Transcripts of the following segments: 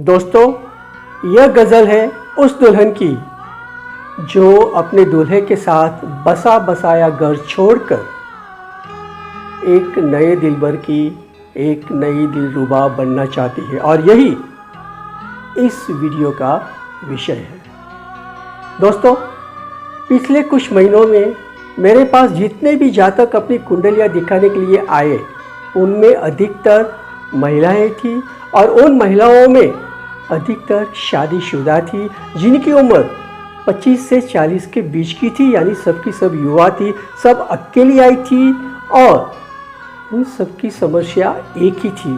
दोस्तों, यह गज़ल है उस दुल्हन की जो अपने दूल्हे के साथ बसा बसाया घर छोड़कर एक नए दिलबर की एक नई दिलरुबा बनना चाहती है, और यही इस वीडियो का विषय है। दोस्तों, पिछले कुछ महीनों में मेरे पास जितने भी जातक अपनी कुंडलियाँ दिखाने के लिए आए, उनमें अधिकतर महिलाएं थी, और उन महिलाओं में अधिकतर शादीशुदा थी, जिनकी उम्र 25 से 40 के बीच की थी, यानी सबकी सब युवा थी, सब अकेली आई थी, और उन सबकी समस्या एक ही थी।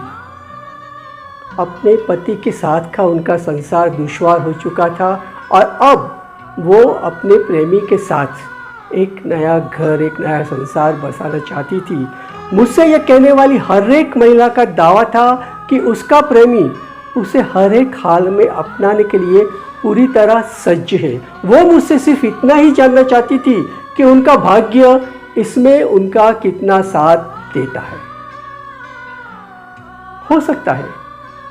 अपने पति के साथ का उनका संसार दुश्वार हो चुका था, और अब वो अपने प्रेमी के साथ एक नया घर, एक नया संसार बसाना चाहती थी। मुझसे यह कहने वाली हर एक महिला का दावा था कि उसका प्रेमी उसे हर एक हाल में अपनाने के लिए पूरी तरह सज्ज है। वो मुझसे सिर्फ इतना ही जानना चाहती थी कि उनका भाग्य इसमें उनका कितना साथ देता है। हो सकता है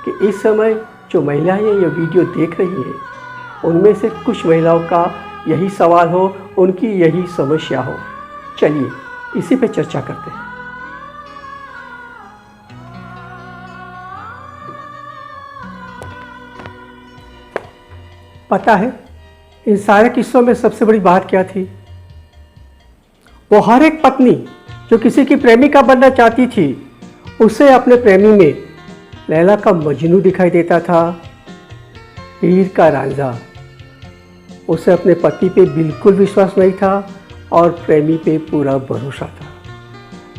कि इस समय जो महिलाएं ये वीडियो देख रही हैं, उनमें से कुछ महिलाओं का यही सवाल हो, उनकी यही समस्या हो। चलिए इसी पे चर्चा करते हैं। पता है इन सारे किस्सों में सबसे बड़ी बात क्या थी? वो हर एक पत्नी जो किसी की प्रेमिका बनना चाहती थी, उसे अपने प्रेमी में लैला का मजनू दिखाई देता था, हीर का रांझा। उसे अपने पति पे बिल्कुल विश्वास नहीं था और प्रेमी पे पूरा भरोसा था।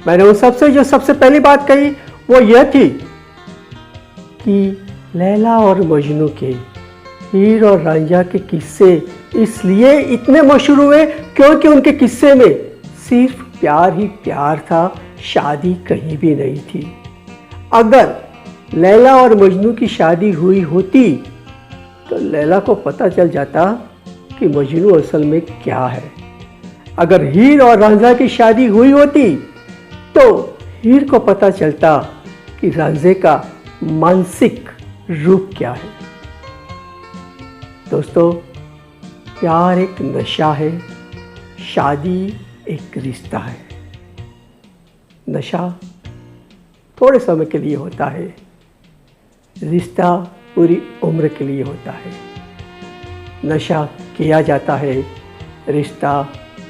मैंने उन सबसे जो सबसे पहली बात कही वो यह थी कि लैला और मजनू के, हीर और रांझा के किस्से इसलिए इतने मशहूर हुए क्योंकि उनके किस्से में सिर्फ प्यार ही प्यार था, शादी कहीं भी नहीं थी। अगर लैला और मजनू की शादी हुई होती तो लैला को पता चल जाता कि मजनू असल में क्या है। अगर हीर और रांझा की शादी हुई होती तो हीर को पता चलता कि रांझे का मानसिक रूप क्या है। दोस्तों, प्यार एक नशा है, शादी एक रिश्ता है। नशा थोड़े समय के लिए होता है, रिश्ता पूरी उम्र के लिए होता है। नशा किया जाता है, रिश्ता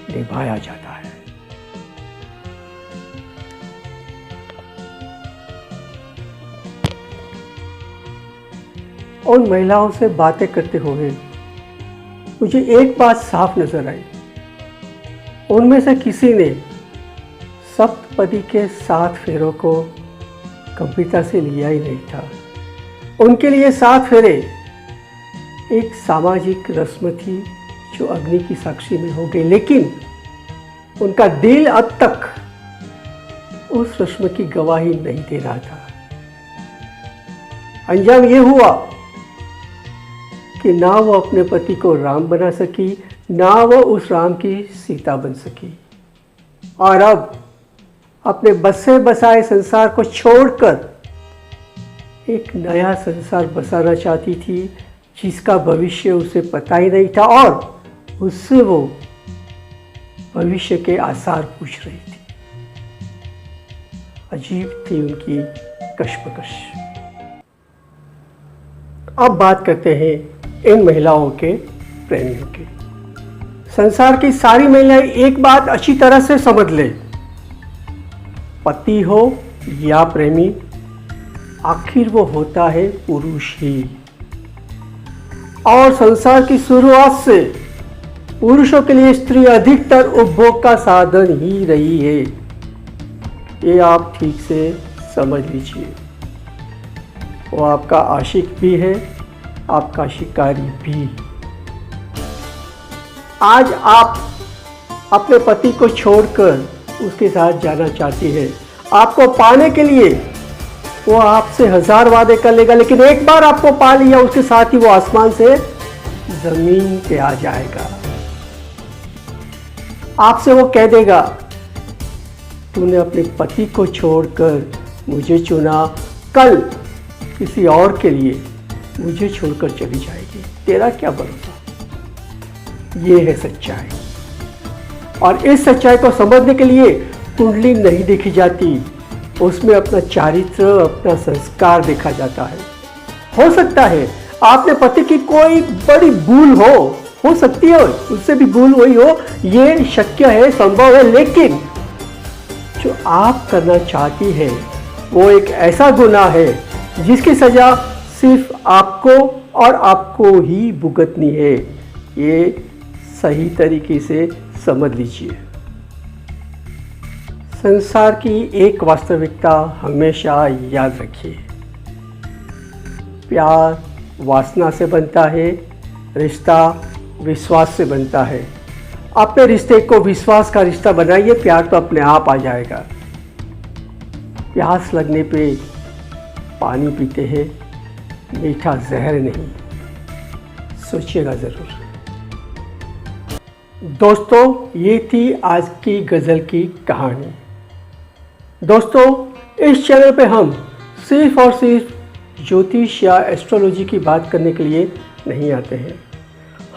निभाया जाता है। उन महिलाओं से बातें करते हुए मुझे एक बात साफ नजर आई। उनमें से किसी ने सप्तपदी के 7 फेरों को गंभीरता से लिया ही नहीं था। उनके लिए 7 फेरे एक सामाजिक रस्म थी जो अग्नि की साक्षी में हो गई, लेकिन उनका दिल अब तक उस रस्म की गवाही नहीं दे रहा था। अंजाम यह हुआ कि ना वो अपने पति को राम बना सकी, ना वो उस राम की सीता बन सकी, और अब अपने बसे बसाए संसार को छोड़कर एक नया संसार बसाना चाहती थी, जिसका भविष्य उसे पता ही नहीं था, और उससे वो भविष्य के आसार पूछ रही थी। अजीब थी उनकी कश्मकश। अब बात करते हैं इन महिलाओं के प्रेमियों की। संसार की सारी महिलाएं एक बात अच्छी तरह से समझ ले, पति हो या प्रेमी, आखिर वो होता है पुरुष ही। और संसार की शुरुआत से पुरुषों के लिए स्त्री अधिकतर उपभोग का साधन ही रही है। ये आप ठीक से समझ लीजिए। वो आपका आशिक भी है, आपका शिकारी भी। आज आप अपने पति को छोड़कर उसके साथ जाना चाहती है। आपको पाने के लिए वो आपसे 1000 वादे कर लेगा, लेकिन एक बार आपको पा लिया उसके साथ ही वो आसमान से जमीन पे आ जाएगा। आपसे वो कह देगा, तूने अपने पति को छोड़कर मुझे चुना, कल किसी और के लिए मुझे छोड़कर चली जाएगी, तेरा क्या भरोसा। ये है सच्चाई, और इस सच्चाई को समझने के लिए कुंडली नहीं देखी जाती, उसमें अपना चारित्र, अपना संस्कार देखा जाता है। हो सकता है आपने पति की कोई बड़ी भूल हो सकती है, उससे भी भूल हुई हो, ये शक्य है, संभव है, लेकिन जो आप करना चाहती है वो एक ऐसा गुनाह है जिसकी सजा सिर्फ आपको और आपको ही भुगतनी है। ये सही तरीके से समझ लीजिए। संसार की एक वास्तविकता हमेशा याद रखिए, प्यार वासना से बनता है, रिश्ता विश्वास से बनता है। अपने रिश्ते को विश्वास का रिश्ता बनाइए, प्यार तो अपने आप आ जाएगा। प्यास लगने पे पानी पीते हैं, मीठा जहर नहीं, सोचिएगा ज़रूर। दोस्तों, ये थी आज की गज़ल की कहानी। दोस्तों, इस चैनल पे हम सिर्फ और सिर्फ ज्योतिष या एस्ट्रोलॉजी की बात करने के लिए नहीं आते हैं।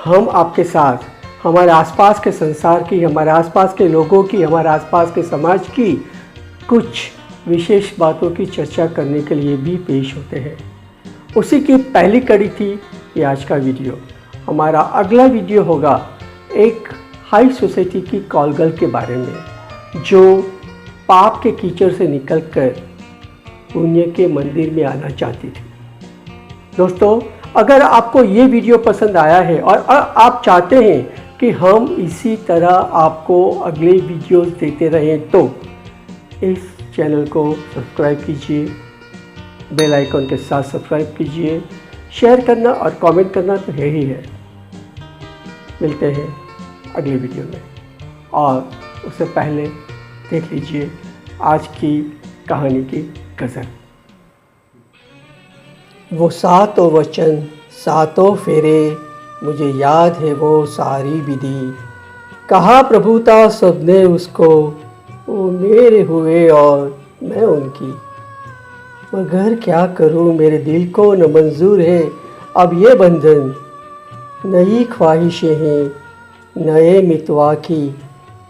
हम आपके साथ हमारे आसपास के संसार की, हमारे आसपास के लोगों की, हमारे आसपास के समाज की कुछ विशेष बातों की चर्चा करने के लिए भी पेश होते हैं। उसी की पहली कड़ी थी ये आज का वीडियो। हमारा अगला वीडियो होगा एक हाई सोसाइटी की कॉल गर्ल के बारे में, जो पाप के कीचड़ से निकलकर पुण्य के मंदिर में आना चाहती थी। दोस्तों, अगर आपको ये वीडियो पसंद आया है और आप चाहते हैं कि हम इसी तरह आपको अगले वीडियोस देते रहें, तो इस चैनल को सब्सक्राइब कीजिए, बेल आइकन के साथ सब्सक्राइब कीजिए, शेयर करना और कमेंट करना तो है ही है। मिलते हैं अगले वीडियो में, और उससे पहले देख लीजिए आज की कहानी की गज़ल। वो सातों वचन, सातों फेरे, मुझे याद है वो सारी विधि। कहा प्रभुता सबने उसको, वो मेरे हुए और मैं उनकी। मगर क्या करूं, मेरे दिल को न मंजूर है अब ये बंधन। नई ख्वाहिशें हैं, नए मितवा की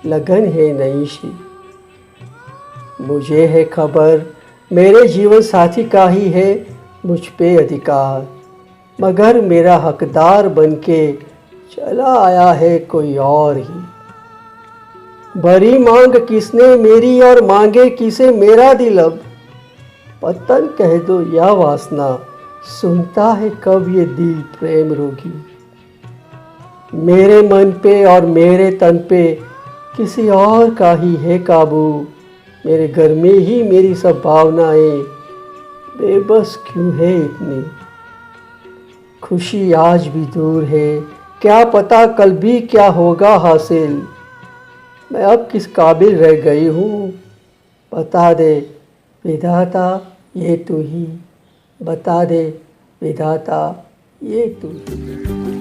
लगन है नई सी। मुझे है खबर मेरे जीवन साथी का ही है मुझ पे अधिकार, मगर मेरा हकदार बनके चला आया है कोई और ही। भरी मांग किसने मेरी और मांगे किसे मेरा दिल अब। पतन कह दो या वासना, सुनता है कब ये दिल प्रेम रोगी। मेरे मन पे और मेरे तन पे किसी और का ही है काबू। मेरे घर में ही मेरी सब भावनाएं बेबस क्यों है इतनी। खुशी आज भी दूर है, क्या पता कल भी क्या होगा हासिल। मैं अब किस काबिल रह गई हूँ, बता दे विधाता ये तू ही। बता दे विधाता ये तू ही।